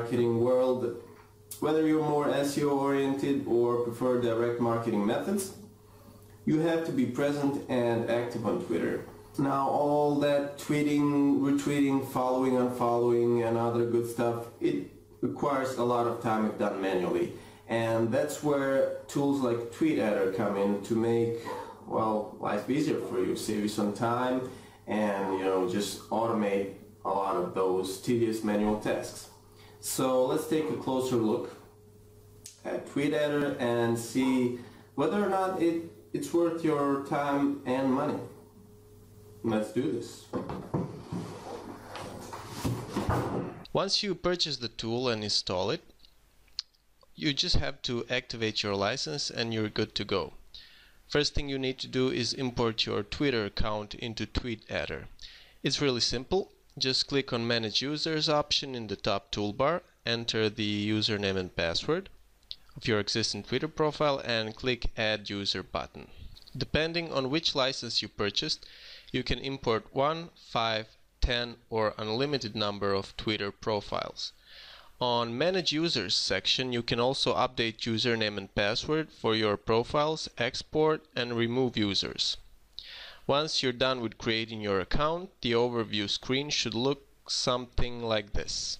marketing world. Whether you're more SEO oriented or prefer direct marketing methods, you have to be present and active on Twitter. Now, all that tweeting, retweeting, following, unfollowing, and other good stuff, it requires a lot of time if done manually. And that's where tools like TweetAdder come in to make, well, life easier for you, save you some time, and just automate a lot of those tedious manual tasks. So let's take a closer look at TweetAdder and see whether or not it's worth your time and money. Let's do this. Once you purchase the tool and install it, you just have to activate your license and you're good to go. First thing you need to do is import your Twitter account into TweetAdder. It's really simple. Just click on Manage Users option in the top toolbar, enter the username and password of your existing Twitter profile and click Add User button. Depending on which license you purchased, you can import 1, 5, 10 or unlimited number of Twitter profiles. On Manage Users section, you can also update username and password for your profiles, export and remove users. Once you're done with creating your account, the overview screen should look something like this.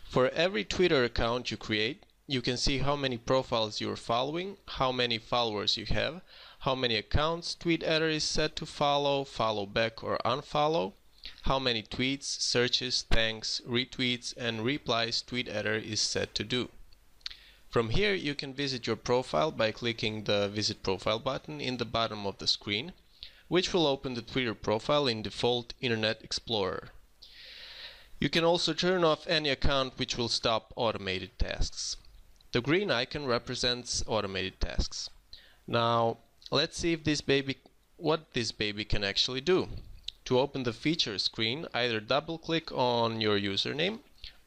For every Twitter account you create, you can see how many profiles you're following, how many followers you have, how many accounts TweetAdder is set to follow, follow back or unfollow, how many tweets, searches, thanks, retweets, and replies TweetAdder is set to do. From here, you can visit your profile by clicking the Visit Profile button in the bottom of the screen, which will open the Twitter profile in default Internet Explorer. You can also turn off any account which will stop automated tasks. The green icon represents automated tasks. Now, let's see if what this baby can actually do. To open the feature screen, either double-click on your username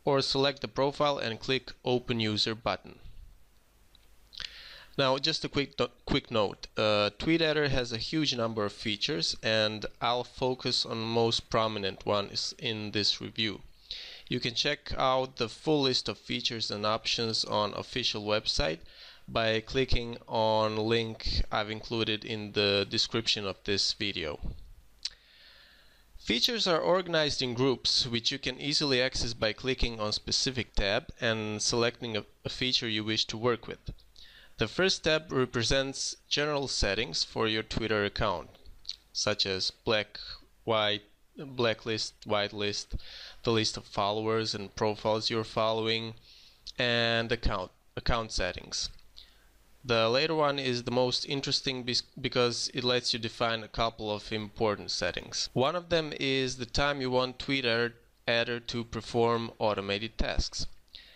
or select the profile and click Open User button. Now, just a quick note. TweetAdder has a huge number of features, and I'll focus on most prominent ones in this review. You can check out the full list of features and options on official website by clicking on link I've included in the description of this video. Features are organized in groups, which you can easily access by clicking on specific tab and selecting a feature you wish to work with. The first tab represents general settings for your Twitter account, such as blacklist, whitelist, the list of followers and profiles you're following, and account settings. The later one is the most interesting because it lets you define a couple of important settings. One of them is the time you want TweetAdder to perform automated tasks.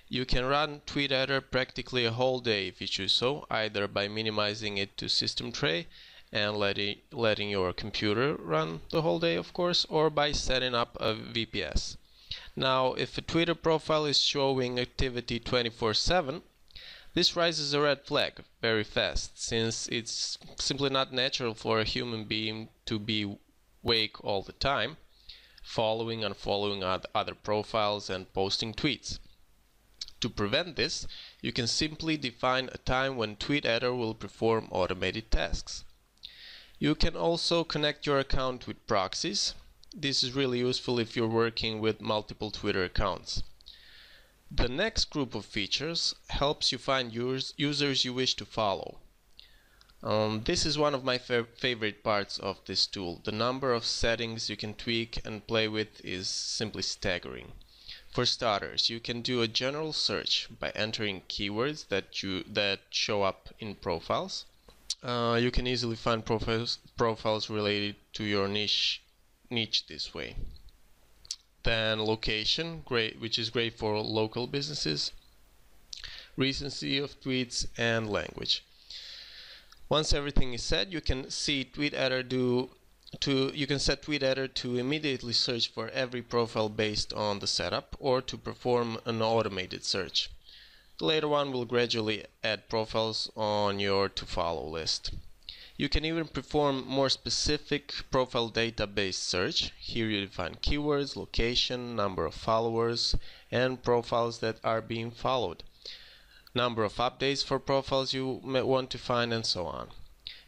You can run TweetAdder practically a whole day if you choose so, either by minimizing it to system tray and letting your computer run the whole day, of course, or by setting up a VPS. Now, if a Twitter profile is showing activity 24/7, this raises a red flag very fast, since it's simply not natural for a human being to be awake all the time, following, unfollowing other profiles and posting tweets. To prevent this, you can simply define a time when TweetAdder will perform automated tasks. You can also connect your account with proxies. This is really useful if you're working with multiple Twitter accounts. The next group of features helps you find users you wish to follow. This is one of my favorite parts of this tool. The number of settings you can tweak and play with is simply staggering. For starters, you can do a general search by entering keywords that show up in profiles. You can easily find profiles related to your niche this way. Then location, which is great for local businesses, recency of tweets, and language. Once everything is set, you can set TweetAdder to immediately search for every profile based on the setup, or to perform an automated search. The later one will gradually add profiles on your to follow list. You can even perform more specific profile database search. Here you define keywords, location, number of followers, and profiles that are being followed, number of updates for profiles you may want to find, and so on.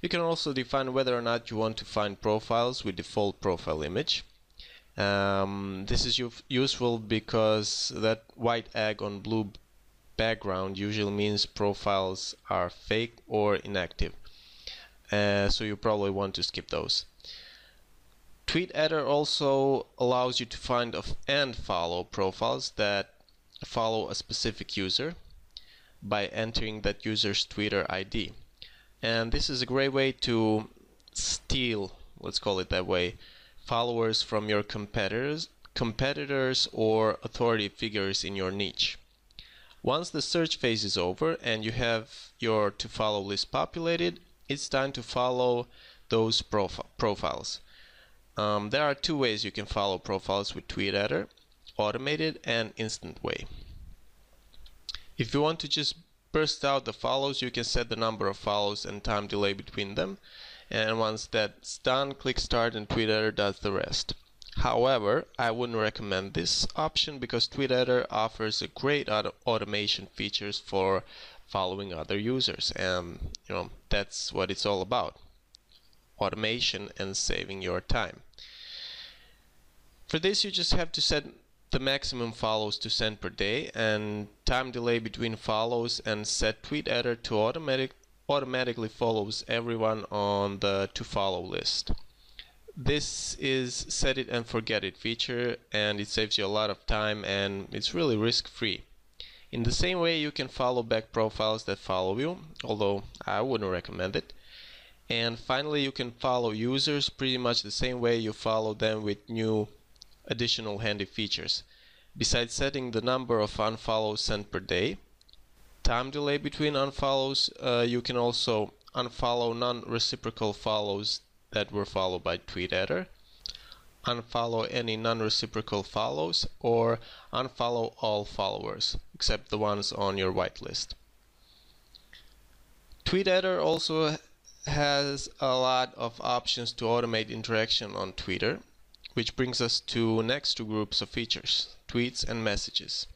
You can also define whether or not you want to find profiles with default profile image. This is useful because that white egg on blue background usually means profiles are fake or inactive. So you probably want to skip those. TweetAdder also allows you to find and follow profiles that follow a specific user by entering that user's Twitter ID. And this is a great way to steal, let's call it that way, followers from your competitors or authority figures in your niche. Once the search phase is over and you have your to follow list populated, it's time to follow those profiles. There are two ways you can follow profiles with TweetAdder: automated and instant way. If you want to just burst out the follows, you can set the number of follows and time delay between them, and once that's done, click start and TweetAdder does the rest. However, I wouldn't recommend this option because TweetAdder offers a great automation features for following other users, and that's what it's all about: automation and saving your time. For this, you just have to set the maximum follows to send per day and time delay between follows, and set TweetAdder to automatically follows everyone on the to follow list. This is set it and forget it feature, and it saves you a lot of time, and it's really risk-free. In the same way, you can follow back profiles that follow you, although I wouldn't recommend it. And finally, you can follow users pretty much the same way you follow them with new additional handy features. Besides setting the number of unfollows sent per day, time delay between unfollows, you can also unfollow non-reciprocal follows that were followed by TweetAdder, unfollow any non-reciprocal follows, or unfollow all followers except the ones on your whitelist. TweetAdder also has a lot of options to automate interaction on Twitter, which brings us to next two groups of features: tweets and messages.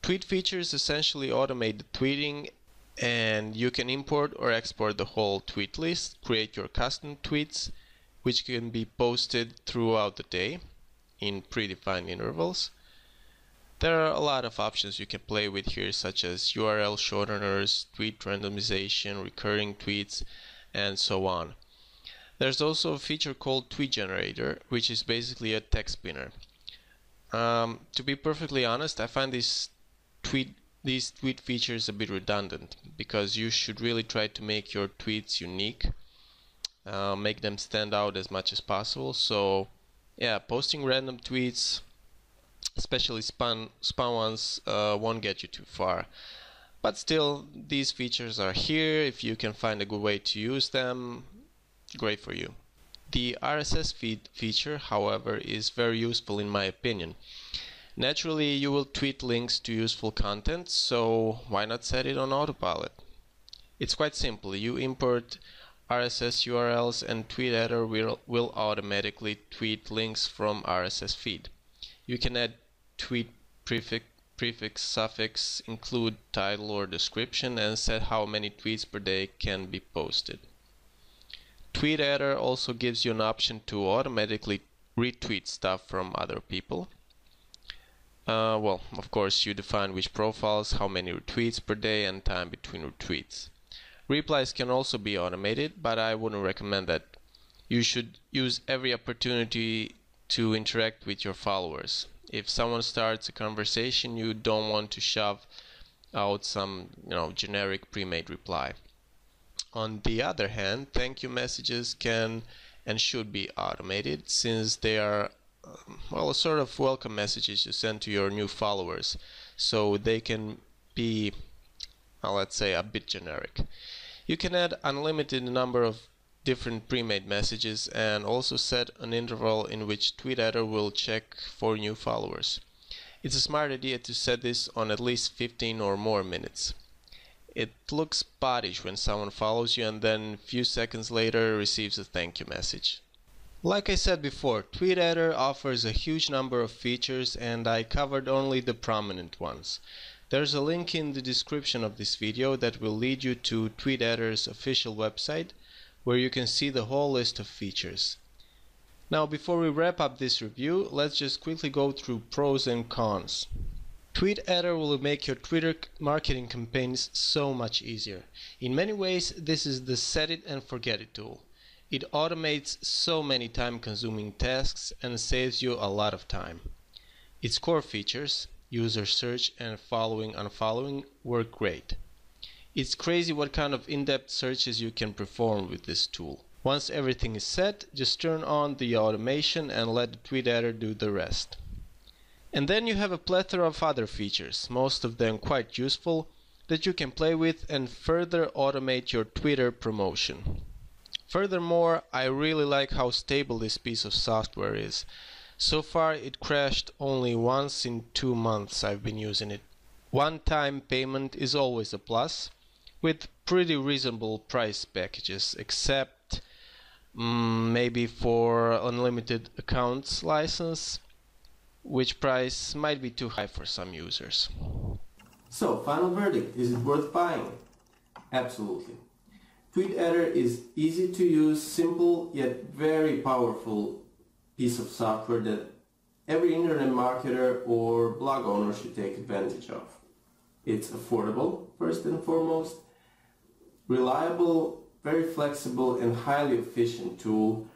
Tweet features essentially automate the tweeting, and you can import or export the whole tweet list, create your custom tweets, which can be posted throughout the day in predefined intervals. There are a lot of options you can play with here, such as URL shorteners, tweet randomization, recurring tweets, and so on. There's also a feature called Tweet Generator, which is basically a text spinner. To be perfectly honest, I find these tweet features a bit redundant, because you should really try to make your tweets unique, make them stand out as much as possible. So yeah, posting random tweets, especially spam ones, won't get you too far. But still, these features are here. If you can find a good way to use them, great for you. The RSS feed feature, however, is very useful in my opinion. Naturally, you will tweet links to useful content, so why not set it on Autopilot? It's quite simple. You import RSS URLs and TweetAdder will automatically tweet links from RSS feed. You can add tweet prefix, suffix, include title or description, and set how many tweets per day can be posted. TweetAdder also gives you an option to automatically retweet stuff from other people. Well, of course, you define which profiles, how many retweets per day, and time between retweets. Replies can also be automated, but I wouldn't recommend that. You should use every opportunity to interact with your followers. If someone starts a conversation, you don't want to shove out some, generic pre-made reply. On the other hand, thank you messages can and should be automated, since they are a sort of welcome messages you send to your new followers, so they can be, let's say, a bit generic. You can add unlimited number of different pre-made messages and also set an interval in which TweetAdder will check for new followers. It's a smart idea to set this on at least 15 or more minutes. It looks spottish when someone follows you and then a few seconds later receives a thank you message. Like I said before, TweetAdder offers a huge number of features and I covered only the prominent ones. There's a link in the description of this video that will lead you to TweetAdder's official website, where you can see the whole list of features. Now, before we wrap up this review, let's just quickly go through pros and cons. TweetAdder will make your Twitter marketing campaigns so much easier. In many ways, this is the set it and forget it tool. It automates so many time-consuming tasks and saves you a lot of time. Its core features, user search and following-unfollowing, work great. It's crazy what kind of in-depth searches you can perform with this tool. Once everything is set, just turn on the automation and let the TweetAdder do the rest. And then you have a plethora of other features, most of them quite useful, that you can play with and further automate your Twitter promotion. Furthermore, I really like how stable this piece of software is. So far it crashed only once in 2 months I've been using it. One-time payment is always a plus, with pretty reasonable price packages, except maybe for unlimited accounts license, which price might be too high for some users. So, final verdict, is it worth buying? Absolutely. TweetAdder is easy to use, simple yet very powerful piece of software that every internet marketer or blog owner should take advantage of. It's affordable, first and foremost, reliable, very flexible and highly efficient tool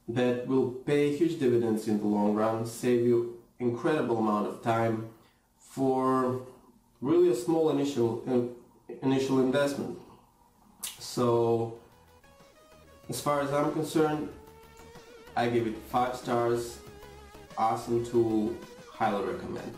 that will pay huge dividends in the long run, save you incredible amount of time for really a small initial investment. So, as far as I'm concerned, I give it 5 stars, awesome tool, highly recommend.